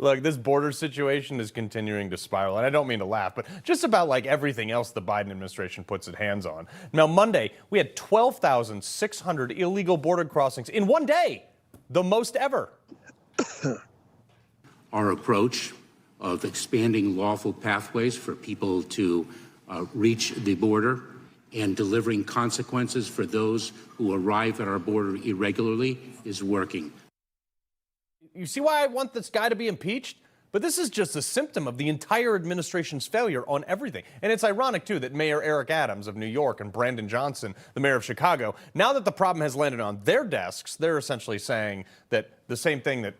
Look, this border situation is continuing to spiral, and I don't mean to laugh, but just about like everything else the Biden administration puts its hands on. Now, Monday, we had 12,600 illegal border crossings in one day, the most ever. Our approach of expanding lawful pathways for people to reach the border and delivering consequences for those who arrive at our border irregularly is working. You see why I want this guy to be impeached? But this is just a symptom of the entire administration's failure on everything. And it's ironic, too, that Mayor Eric Adams of New York and Brandon Johnson, the mayor of Chicago, now that the problem has landed on their desks, they're essentially saying that the same thing that,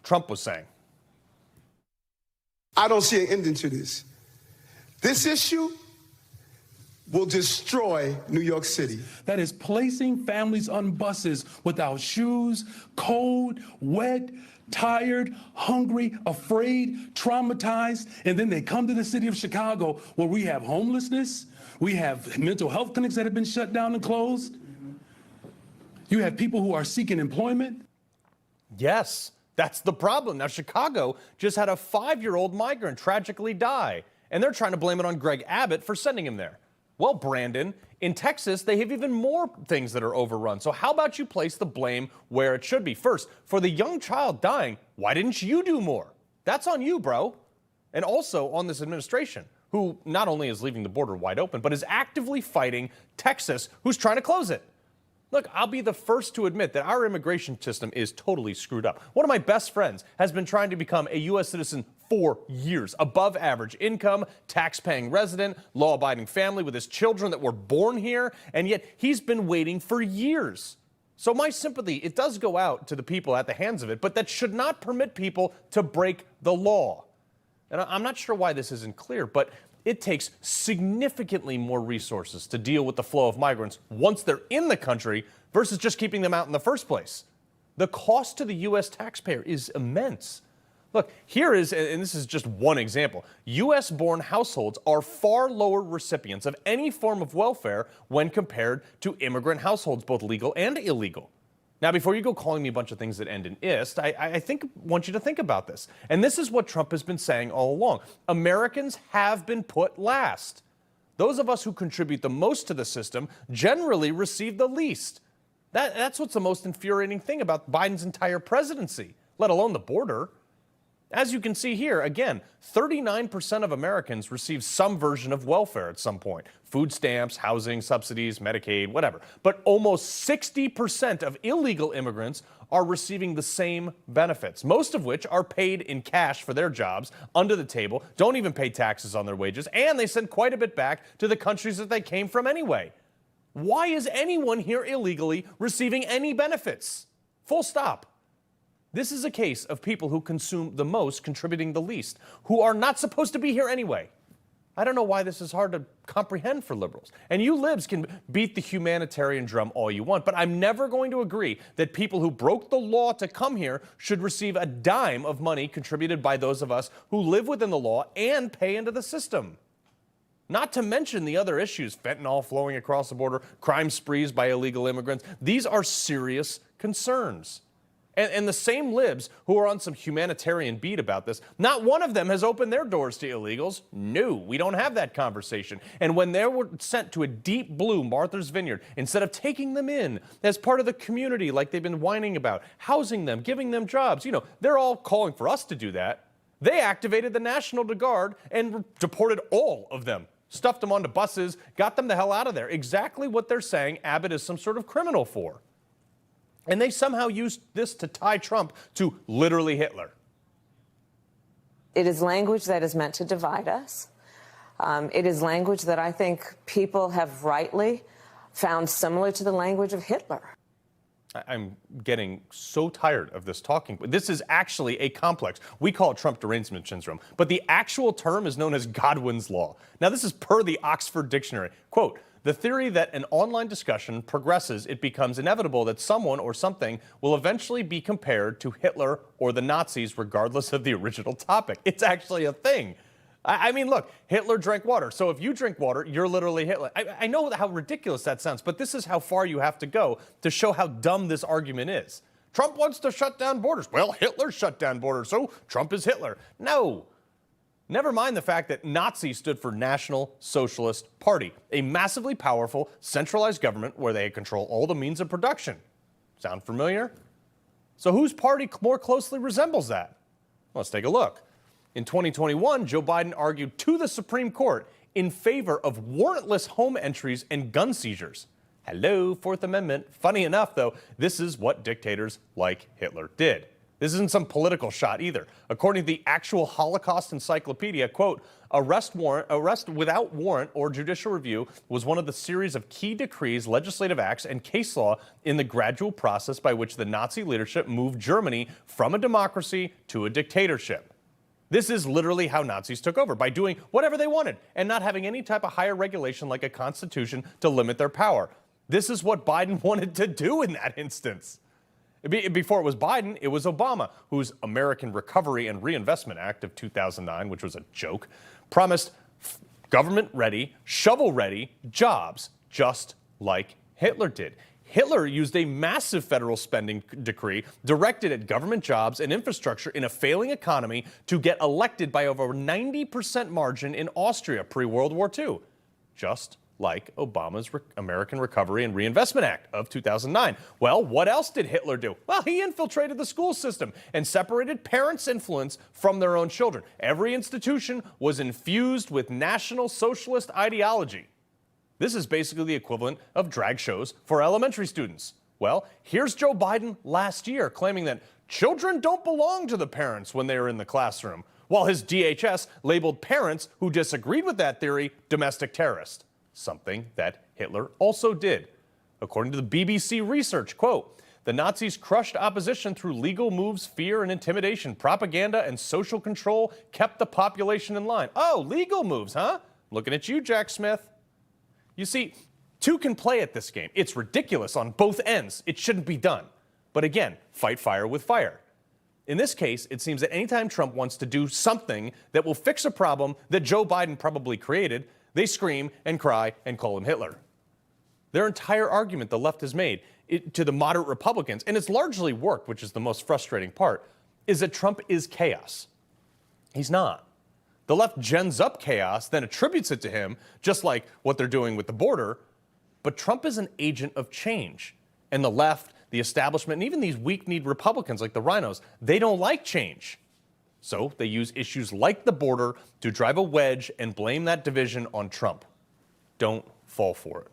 Trump was saying. I don't see an ending to this. This issue will destroy New York City. That is placing families on buses without shoes, cold, wet, tired, hungry, afraid, traumatized, and then they come to the city of Chicago where we have homelessness, we have mental health clinics that have been shut down and closed. You have people who are seeking employment. Yes, that's the problem. Now, Chicago just had a 5-year-old migrant tragically die, and they're trying to blame it on Greg Abbott for sending him there. Well, Brandon, in Texas, they have even more things that are overrun. So how about you place the blame where it should be? First, for the young child dying, why didn't you do more? That's on you, bro. And also on this administration, who not only is leaving the border wide open, but is actively fighting Texas, who's trying to close it. Look, I'll be the first to admit that our immigration system is totally screwed up. One of my best friends has been trying to become a U.S. citizen for years. Above average income, tax-paying resident, law-abiding family with his children that were born here, and yet he's been waiting for years. So my sympathy, it does go out to the people at the hands of it, but that should not permit people to break the law. And I'm not sure why this isn't clear, but it takes significantly more resources to deal with the flow of migrants once they're in the country versus just keeping them out in the first place. The cost to the U.S. taxpayer is immense. Look, here is, and this is just one example, U.S.-born households are far lower recipients of any form of welfare when compared to immigrant households, both legal and illegal. Now, before you go calling me a bunch of things that end in ist, I want you to think about this. And this is what Trump has been saying all along. Americans have been put last. Those of us who contribute the most to the system generally receive the least. That's what's the most infuriating thing about Biden's entire presidency, let alone the border. As you can see here, again, 39% of Americans receive some version of welfare at some point. Food stamps, housing, subsidies, Medicaid, whatever. But almost 60% of illegal immigrants are receiving the same benefits, most of which are paid in cash for their jobs, under the table, don't even pay taxes on their wages, and they send quite a bit back to the countries that they came from anyway. Why is anyone here illegally receiving any benefits? Full stop. This is a case of people who consume the most contributing the least, who are not supposed to be here anyway. I don't know why this is hard to comprehend for liberals. And you libs can beat the humanitarian drum all you want, but I'm never going to agree that people who broke the law to come here should receive a dime of money contributed by those of us who live within the law and pay into the system. Not to mention the other issues, fentanyl flowing across the border, crime sprees by illegal immigrants. These are serious concerns. And the same libs who are on some humanitarian beat about this, not one of them has opened their doors to illegals. No, we don't have that conversation. And when they were sent to a deep blue Martha's Vineyard, instead of taking them in as part of the community like they've been whining about, housing them, giving them jobs, they're all calling for us to do that. They activated the National Guard and deported all of them, stuffed them onto buses, got them the hell out of there. Exactly what they're saying Abbott is some sort of criminal for. And they somehow used this to tie Trump to literally Hitler. It is language that is meant to divide us. It is language that I think people have rightly found similar to the language of Hitler. I'm getting so tired of this talking. This is actually a complex. We call it Trump derangement syndrome, but the actual term is known as Godwins Law. Now, this is per the Oxford Dictionary. Quote, the theory that an online discussion progresses, it becomes inevitable that someone or something will eventually be compared to Hitler or the Nazis, regardless of the original topic. It's actually a thing. I mean, look, Hitler drank water. So if you drink water, you're literally Hitler. I know how ridiculous that sounds, but this is how far you have to go to show how dumb this argument is. Trump wants to shut down borders. Well, Hitler shut down borders, so Trump is Hitler. No. Never mind the fact that Nazi stood for National Socialist Party, a massively powerful, centralized government where they control all the means of production. Sound familiar? So whose party more closely resembles that? Let's take a look. In 2021, Joe Biden argued to the Supreme Court in favor of warrantless home entries and gun seizures. Hello, Fourth Amendment. Funny enough, though, this is what dictators like Hitler did. This isn't some political shot either. According to the actual Holocaust Encyclopedia, quote, arrest without warrant or judicial review was one of the series of key decrees, legislative acts, and case law in the gradual process by which the Nazi leadership moved Germany from a democracy to a dictatorship. This is literally how Nazis took over, by doing whatever they wanted and not having any type of higher regulation like a constitution to limit their power. This is what Biden wanted to do in that instance. Before it was Biden, it was Obama, whose American Recovery and Reinvestment Act of 2009, which was a joke, promised government-ready, shovel-ready jobs, just like Hitler did. Hitler used a massive federal spending decree directed at government jobs and infrastructure in a failing economy to get elected by over 90% margin in Austria pre-World War II, just like Obama's American Recovery and Reinvestment Act of 2009. Well, what else did Hitler do? Well, he infiltrated the school system and separated parents' influence from their own children. Every institution was infused with National Socialist ideology. This is basically the equivalent of drag shows for elementary students. Well, here's Joe Biden last year claiming that children don't belong to the parents when they are in the classroom, while his DHS labeled parents who disagreed with that theory domestic terrorists. Something that Hitler also did. According to the BBC research, quote, the Nazis crushed opposition through legal moves, fear and intimidation, propaganda and social control kept the population in line. Oh, legal moves, huh? Looking at you, Jack Smith. You see, two can play at this game. It's ridiculous on both ends. It shouldn't be done. But again, fight fire with fire. In this case, it seems that anytime Trump wants to do something that will fix a problem that Joe Biden probably created, they scream and cry and call him Hitler. Their entire argument the left has made to the moderate Republicans, and it's largely worked, which is the most frustrating part, is that Trump is chaos. He's not. The left gens up chaos, then attributes it to him, just like what they're doing with the border. But Trump is an agent of change. And the left, the establishment, and even these weak-kneed Republicans like the rhinos, they don't like change. So they use issues like the border to drive a wedge and blame that division on Trump. Don't fall for it.